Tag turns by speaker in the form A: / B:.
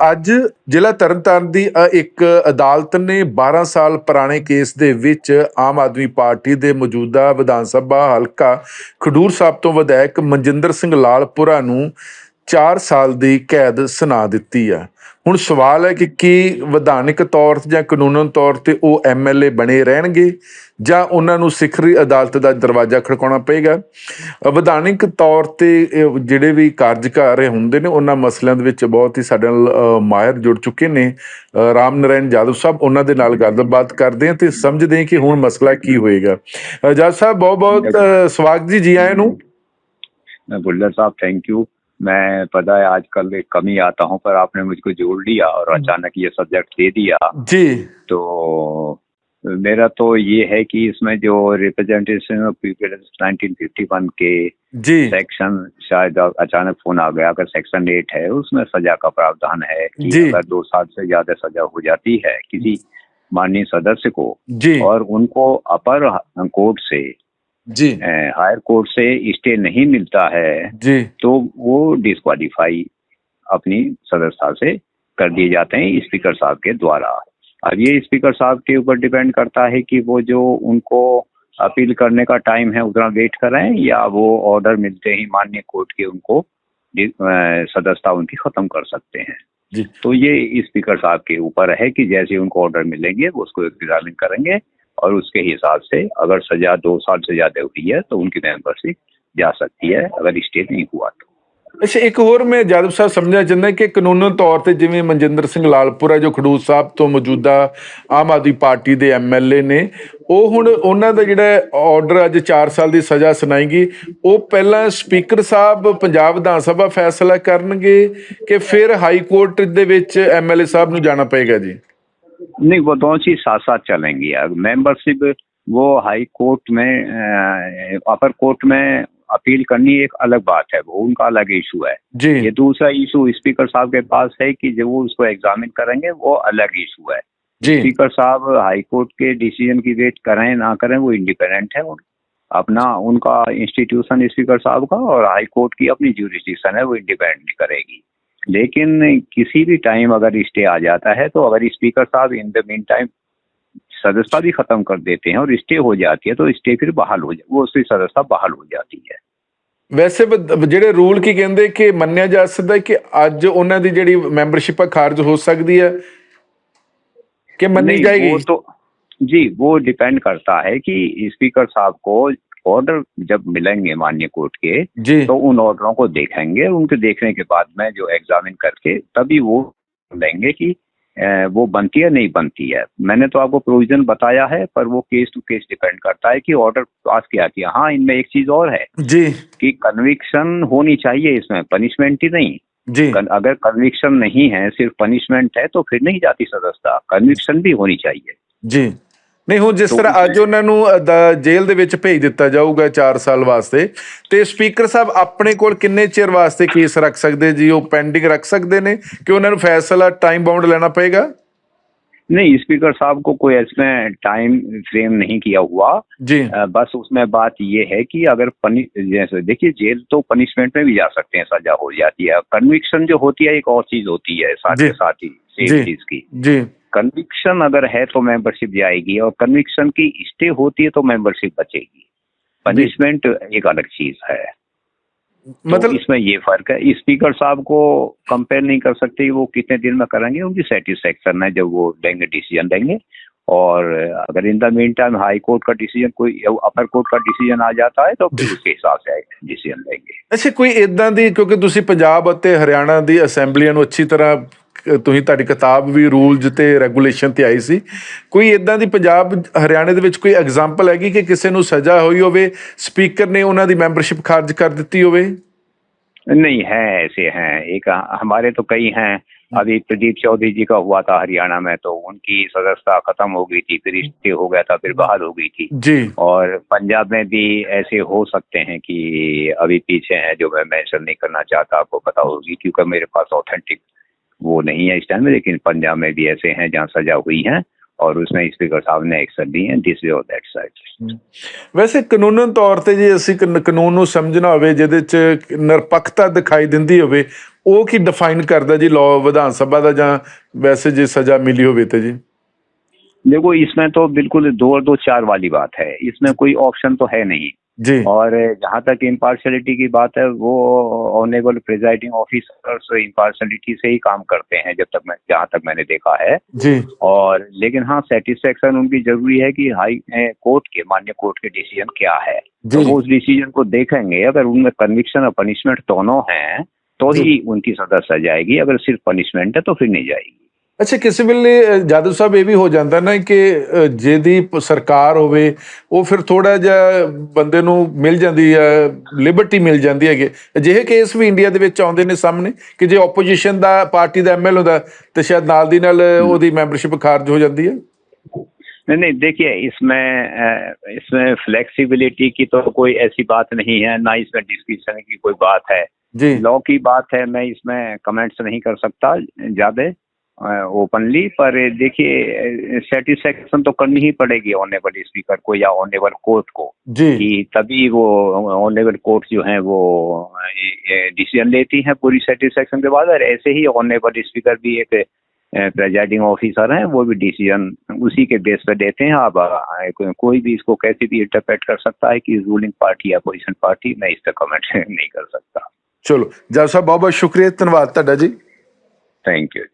A: ਅੱਜ ਜ਼ਿਲ੍ਹਾ ਤਰਨਤਾਰਨ ਦੀ ਇੱਕ ਅਦਾਲਤ ਨੇ 12 ਸਾਲ ਪੁਰਾਣੇ ਕੇਸ ਦੇ ਵਿੱਚ ਆਮ ਆਦਮੀ ਪਾਰਟੀ ਦੇ ਮੌਜੂਦਾ ਵਿਧਾਨ ਸਭਾ ਹਲਕਾ ਖਡੂਰ ਸਾਹਿਬ ਤੋਂ ਵਿਧਾਇਕ ਮਨਜਿੰਦਰ ਸਿੰਘ ਲਾਲਪੁਰਾ ਨੂੰ 4 ਸਾਲ ਦੀ ਕੈਦ ਸੁਣਾ ਦਿੱਤੀ ਆ। ਹੁਣ ਸਵਾਲ ਹੈ ਕਿ ਕੀ ਵਿਧਾਨਿਕ ਤੌਰ ਤੇ ਜਾਂ ਕਾਨੂੰਨਨ ਤੌਰ ਤੇ ਉਹ MLA ਬਣੇ ਰਹਿਣਗੇ ਜਾਂ ਉਹਨਾਂ ਨੂੰ ਸਿਖਰੀ ਅਦਾਲਤ ਦਾ ਦਰਵਾਜ਼ਾ ਖੜਕਾਉਣਾ ਪਏਗਾ। ਵਿਧਾਨਿਕ ਤੌਰ ਤੇ ਜਿਹੜੇ ਵੀ ਕਾਰਜਕਾਰੀ ਹੁੰਦੇ ਨੇ ਉਹਨਾਂ ਮਸਲਿਆਂ ਦੇ ਵਿੱਚ ਬਹੁਤ ਹੀ ਸਾਡੇ ਨਾਲ ਮਾਹਿਰ ਜੁੜ ਚੁੱਕੇ ਨੇ। ਰਾਮ ਨਾਰਾਇਣ ਜਾਦਵ ਸਾਹਿਬ, ਉਹਨਾਂ ਦੇ ਨਾਲ ਗੱਲਬਾਤ ਕਰਦੇ ਹਾਂ ਤੇ ਸਮਝਦੇ ਹਾਂ ਕਿ ਹੁਣ ਮਸਲਾ ਕੀ ਹੋਏਗਾ। ਜਾਦਵ ਸਾਹਿਬ बहुत बहुत स्वागत जी आए नु।
B: बुल्लर साहब थैंक यू। मैं पता है आजकल कम ही आता हूँ, पर आपने मुझको जोड़ लिया और अचानक ये सब्जेक्ट दे दिया
A: जी।
B: तो मेरा तो ये है कि इसमें जो रिप्रेजेंटेशन ऑफ पीपल्स 1951 के
A: जी
B: सेक्शन, शायद अचानक फोन आ गया, अगर सेक्शन 8 है उसमें सजा का प्रावधान है कि
A: जी।
B: अगर 2 साल से ज्यादा सजा हो जाती है किसी माननीय सदस्य को
A: जी
B: और उनको अपर कोर्ट से
A: जी
B: हायर कोर्ट से स्टे नहीं मिलता है
A: जी
B: तो वो डिस्क्वालीफाई अपनी सदस्यता से कर दिए जाते हैं स्पीकर साहब के द्वारा। अब ये स्पीकर साहब के ऊपर डिपेंड करता है कि वो जो उनको अपील करने का टाइम है उतना वेट करें या वो ऑर्डर मिलते ही माननीय कोर्ट के उनको सदस्यता उनकी खत्म कर सकते हैं।
A: जी
B: तो ये स्पीकर साहब के ऊपर है कि जैसे उनको ऑर्डर मिलेंगे वो उसको एग्जामिन करेंगे और उसके हिसाब से अगर सजा 2 साल से ज्यादा हुई है तो उनकी मेंबरशिप जा सकती है, अगर स्टे नहीं हुआ तो।
A: ਅੱਛਾ, ਇੱਕ ਹੋਰ ਮੈਂ ਜਾਦਵ ਸਾਹਿਬ ਸਮਝਣਾ ਚਾਹੁੰਦਾ ਕਿ ਕਾਨੂੰਨਨ ਤੌਰ ਤੇ ਜਿਵੇਂ ਮਨਜਿੰਦਰ ਸਿੰਘ ਲਾਲਪੁਰਾ ਜੋ ਖਡੂਰ ਸਾਹਿਬ ਤੋਂ ਮੌਜੂਦਾ ਆਮ ਆਦਮੀ ਪਾਰਟੀ ਦੇ MLA ਨੇ, ਉਹ ਹੁਣ ਉਹਨਾਂ ਦਾ ਜਿਹੜਾ ਆਰਡਰ ਅੱਜ 4 ਸਾਲ ਦੀ ਸਜ਼ਾ ਸੁਣਾਏਗੀ, ਉਹ ਪਹਿਲਾਂ ਸਪੀਕਰ ਸਾਹਿਬ ਪੰਜਾਬ ਵਿਧਾਨ ਸਭਾ ਫੈਸਲਾ ਕਰਨਗੇ ਕਿ ਫਿਰ ਹਾਈ ਕੋਰਟ ਦੇ ਵਿੱਚ MLA ਸਾਹਿਬ ਨੂੰ ਜਾਣਾ ਪਏਗਾ ਜੀ?
B: नहीं, वो दोनों चीज साथ साथ चलेंगी। मेंबरशिप वो हाई कोर्ट में अपर कोर्ट में अपील करनी एक अलग बात है, वो उनका अलग इशू है।
A: जी
B: ये दूसरा इशू स्पीकर साहब के पास है कि जब वो उसको एग्जामिन करेंगे वो अलग इशू है।
A: जी
B: स्पीकर साहब हाई कोर्ट के डिसीजन की वेट करें ना करें वो इंडिपेंडेंट है, अपना उनका इंस्टीट्यूशन स्पीकर साहब का और हाई कोर्ट की अपनी ज्यूरिसडिक्शन है वो इंडिपेंडेंट करेगी। लेकिन किसी भी टाइम अगर स्टे आ जाता है तो अगर स्पीकर साहब इन द मीन टाइम सदस्यता भी खत्म कर देते हैं और स्टे हो जाती है तो स्टे फिर बहाल हो वो उसकी सदस्यता बहाल हो जाती है।
A: ਵੈਸੇ ਜਿਹੜੇ ਰੂਲ ਕੀ ਕਹਿੰਦੇ ਕਿ ਮੰਨਿਆ ਜਾ ਸਕਦਾ ਕਿ ਅੱਜ ਉਹਨਾਂ ਦੀ ਜਿਹੜੀ ਮੈਂਬਰਸ਼ਿਪ ਖਾਰਜ ਹੋ ਸਕਦੀ ਹੈ ਕਿ ਮੰਨੀ ਜਾਏਗੀ?
B: वो तो जी वो डिपेंड करता है कि स्पीकर साहब को ऑर्डर जब मिलेंगे माननीय कोर्ट के
A: जी
B: तो उन ऑर्डरों को देखेंगे, उनके देखने के बाद में जो एग्जामिन करके तभी वो लेंगे कि वो बनती है नहीं बनती है। मैंने तो आपको प्रोविजन बताया है, पर वो केस टू केस डिपेंड करता है कि ऑर्डर पास किया किया। हाँ, इनमें एक चीज और है
A: जी
B: कि कन्विक्शन होनी चाहिए, इसमें पनिशमेंट ही नहीं।
A: जी
B: अगर कन्विक्शन नहीं है, सिर्फ पनिशमेंट है तो फिर नहीं जाती सदस्यता, कन्विक्शन भी होनी चाहिए।
A: ਜੀ ਨਹੀਂ, ਹੁਣ ਜਿਸ ਤਰ੍ਹਾਂ ਅੱਜ ਉਹਨਾਂ ਨੂੰ ਜੇਲ੍ਹ ਦੇ ਵਿੱਚ ਭੇਜ ਦਿੱਤਾ ਜਾਊਗਾ 4 ਸਾਲ ਵਾਸਤੇ, ਤੇ ਸਪੀਕਰ ਸਾਹਿਬ ਆਪਣੇ ਕੋਲ ਕਿੰਨੇ ਚਿਰ ਵਾਸਤੇ ਕੇਸ ਰੱਖ ਸਕਦੇ ਜੀ? ਉਹ ਪੈਂਡਿੰਗ ਰੱਖ ਸਕਦੇ ਨੇ ਕਿ ਉਹਨਾਂ ਨੂੰ ਫੈਸਲਾ ਟਾਈਮ ਬਾਉਂਡ ਲੈਣਾ ਪਏਗਾ?
B: नहीं, स्पीकर साहब को कोई इसमें टाइम फ्रेम नहीं किया हुआ
A: जी
B: बस उसमें बात ये है कि अगर जैसे देखिए जेल तो पनिशमेंट में भी जा सकते हैं, सजा हो जाती है। कन्विक्शन जो होती है एक और चीज होती है साथ
A: जी
B: के साथ ही
A: जी
B: सेम चीज की।
A: जी
B: कन्विक्शन अगर है तो मेंबरशिप जाएगी और कन्विक्शन की स्टे होती है तो मेंबरशिप बचेगी। पनिशमेंट एक अलग चीज है।
A: मतलब
B: तो इसमें ये फर्क है। स्पीकर साहब को कंपेयर नहीं कर सकते कि वो कितने दिन में करेंगे, उनकी सेटिस्फेक्शन है जब वो लेंगे डिसीजन लेंगे। और अगर in the mean time high court का डिसीजन कोई अपर कोर्ट का डिसीजन आ जाता है तो फिर उसके हिसाब से डिसीजन लेंगे।
A: ਅੱਛਾ, ਕੋਈ ਇਦਾਂ ਦੀ, ਕਿਉਂਕਿ ਤੁਸੀਂ ਪੰਜਾਬ ਅਤੇ ਹਰਿਆਣਾ ਦੀ ਅਸੈਂਬਲੀਆਂ ਨੂੰ ਅੱਛੀ ਤਰ੍ਹਾਂ ਤੁਸੀਂ, ਤੁਹਾਡੀ ਕਿਤਾਬ ਵੀ ਰੂਲਜ਼ ਤੇ ਰੈਗੂਲੇਸ਼ਨ ਤੇ ਆਈ ਸੀ, ਕੋਈ ਇਦਾਂ ਦੀ ਪੰਜਾਬ ਹਰਿਆਣੇ ਦੇ ਵਿੱਚ ਕੋਈ ਐਗਜ਼ਾਮਪਲ ਹੈਗੀ ਕਿ ਕਿਸੇ ਨੂੰ ਸਜ਼ਾ ਹੋਈ ਹੋਵੇ, ਸਪੀਕਰ ਨੇ ਉਹਨਾਂ ਦੀ ਮੈਂਬਰਸ਼ਿਪ ਖਾਰਜ ਕਰ ਦਿੱਤੀ ਹੋਵੇ?
B: नहीं है, ऐसे हैं एक हमारे तो कई हैं। अभी प्रदीप चौधरी जी का हुआ था हरियाणा में, तो उनकी सदस्यता खत्म हो गई थी, फिर स्टे हो गया था, फिर बहाल हो गई थी।
A: जी
B: और पंजाब में भी ऐसे हो सकते हैं कि अभी पीछे हैं जो मैं मेंशन नहीं करना चाहता, आपको पता होगी क्योंकि मेरे पास ऑथेंटिक वो नहीं है इस टाइम में। लेकिन पंजाब में भी ऐसे हैं जहाँ सजा हुई है और उसमें स्पीकर साहब ने एक्शन ली है दिस वे और दैट साइड।
A: ਵੈਸੇ ਕਾਨੂੰਨਨ ਤੌਰ ਤੇ ਜੇ ਅਸੀਂ ਕਾਨੂੰਨ ਨੂੰ ਸਮਝਣਾ ਹੋਵੇ ਜਿਹਦੇ 'ਚ ਨਿਰਪੱਖਤਾ ਦਿਖਾਈ ਦਿੰਦੀ ਹੋਵੇ, ਉਹ ਕੀ ਡਿਫਾਈਨ ਕਰਦਾ ਜੀ ਲਾਅ ਵਿਧਾਨ ਸਭਾ ਦਾ, ਜਾਂ ਵੈਸੇ ਜੇ ਸਜ਼ਾ ਮਿਲੀ ਹੋਵੇ ਤੇ जी?
B: देखो, इसमें तो बिल्कुल 2 और 2 4 वाली बात है, इसमें कोई ऑप्शन तो है नहीं।
A: जी
B: और जहाँ तक इम्पार्शलिटी की बात है, वो ऑनरेबल प्रिजाइडिंग ऑफिसर्स इम्पार्शलिटी से ही काम करते हैं, जहाँ तक मैंने देखा है।
A: जी
B: और लेकिन हाँ, सेटिस्फेक्शन उनकी जरूरी है कि हाई कोर्ट के, माननीय कोर्ट के डिसीजन क्या है। तो
A: जी
B: वो उस डिसीजन को देखेंगे, अगर उनमें कन्विक्शन और पनिशमेंट दोनों हैं तो
A: जी।
B: ही उनकी सजा जाएगी, अगर सिर्फ पनिशमेंट है तो फिर नहीं जाएगी।
A: ਅੱਛਾ, ਕਿਸੇ ਵੇਲੇ ਜਾਦਵ ਸਾਹਿਬ ਇਹ ਵੀ ਹੋ ਜਾਂਦਾ ਨਾ ਕਿ ਜਿਹਦੀ ਸਰਕਾਰ ਹੋਵੇ ਉਹ ਫਿਰ ਥੋੜਾ ਜਿਹਾ ਬੰਦੇ ਨੂੰ ਮਿਲ ਜਾਂਦੀ ਹੈ, ਲਿਬਰਟੀ ਮਿਲ ਜਾਂਦੀ ਹੈਗੀ। ਅਜਿਹੇ ਕੇਸ ਵੀ ਇੰਡੀਆ ਦੇ ਵਿੱਚ ਆਉਂਦੇ ਨੇ ਸਾਹਮਣੇ ਕਿ ਜੇ ਆਪੋਜੀਸ਼ਨ ਦਾ ਪਾਰਟੀ ਦਾ ਐਮਐਲ ਹੁੰਦਾ ਤੇ ਸ਼ਾਇਦ ਨਾਲ ਦੀ ਨਾਲ ਉਹਦੀ ਮੈਂਬਰਸ਼ਿਪ ਖਾਰਜ ਹੋ ਜਾਂਦੀ ਹੈ।
B: नहीं नहीं, देखिए, इसमें फ्लेक्सिबिलिटी की तो कोई ऐसी बात नहीं है, ना इसमें डिस्कशन की कोई बात है।
A: जी
B: लॉ की बात है, मैं इसमें कमेंट्स नहीं कर सकता ज्यादा ओपनली। पर देखिए, सेटिस्फेक्शन तो करनी ही पड़ेगी ऑनरेबल स्पीकर को या ऑनरेबल कोर्ट को,
A: जी
B: कि तभी वो ऑनरेबल कोर्ट जो है वो डिसीजन लेती है पूरी सेटिस्फेक्शन के बाद। और ऐसे ही ऑनरेबल स्पीकर भी एक प्रेजाइडिंग ऑफिसर हैं, वो भी डिसीजन उसी के बेस पे देते हैं। अब कोई भी इसको कैसे भी इंटरप्रेट कर सकता है कि रूलिंग पार्टी या अपोजिशन पार्टी, मैं इस पर कमेंट नहीं कर सकता।
A: चलो जज साहब, बहुत बहुत शुक्रिया, धन्यवाद ਤੁਹਾਡਾ जी।
B: Thank you.